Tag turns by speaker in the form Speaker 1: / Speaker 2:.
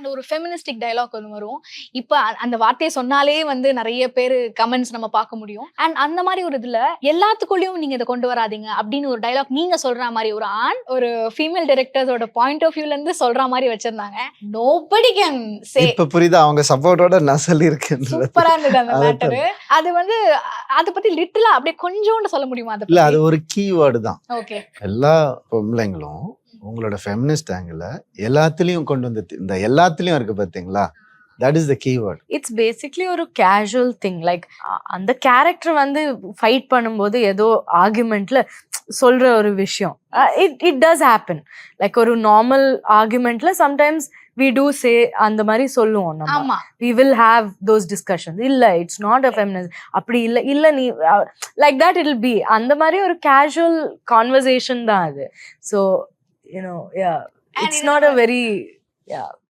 Speaker 1: அந்த ஒரு feministic dialogue ஒன்று வரும். இப்ப அந்த வார்த்தையை சொன்னாலே வந்து நிறைய பேர் கமெண்ட்ஸ் நம்ம பார்க்க முடியும். அண்ட் அந்த மாதிரி ஒரு இதுல எல்லாத்துக்குள்ளயும் நீங்க இதை கொண்டு வராதீங்க அப்படின்னு ஒரு டயலாக் நீங்க சொல்ற மாதிரி ஒரு ஆண் ஒரு ஃபீமேல் டைரக்டர்ஸோட பாயிண்ட் ஆஃப் வியூல இருந்து சொல்ற மாதிரி வச்சிருந்தாங்க. Nobody can say.
Speaker 2: இப்ப புரியுதா அவங்க சப்போர்ட்டோட நான் சொல்லியிருக்கேன்.
Speaker 1: சூப்பரா இருந்தது அந்த மேட்டர். அது வந்து அதை பத்தி லிட்டலா அப்படியே கொஞ்சோண்டு சொல்ல முடியுமா? அதை
Speaker 2: இல்ல, அது ஒரு கீவேர்டு தான்.
Speaker 1: ஓகே.
Speaker 2: எல்லா பொம்பளைங்களும் உங்களோட ஃபெமினிஸ்ட் ஆங்கிள் எல்லாத்துலயும் கொண்டு வந்து இந்த எல்லாத்துலயும் இருக்கு பாத்தீங்களா, that is the keyword.
Speaker 3: It's basically ஒரு casual thing. Like அந்த கேரக்டர் வந்து ஃபைட் பண்ணும்போது ஏதோ ஆர்குமெண்ட்ல சொல்ற ஒரு விஷயம். It does happen. Like ஒரு normal ஆர்குமெண்ட்ல sometimes we do say அந்த மாதிரி சொல்லுவோம் நம்ம.
Speaker 1: ஆமா.
Speaker 3: We will have those discussions. இல்ல, it's not a feminist. அப்படி இல்ல நீ like that it'll be. அந்த மாதிரி ஒரு casual conversation தான் அது. So, you know, yeah. It's not a very, yeah.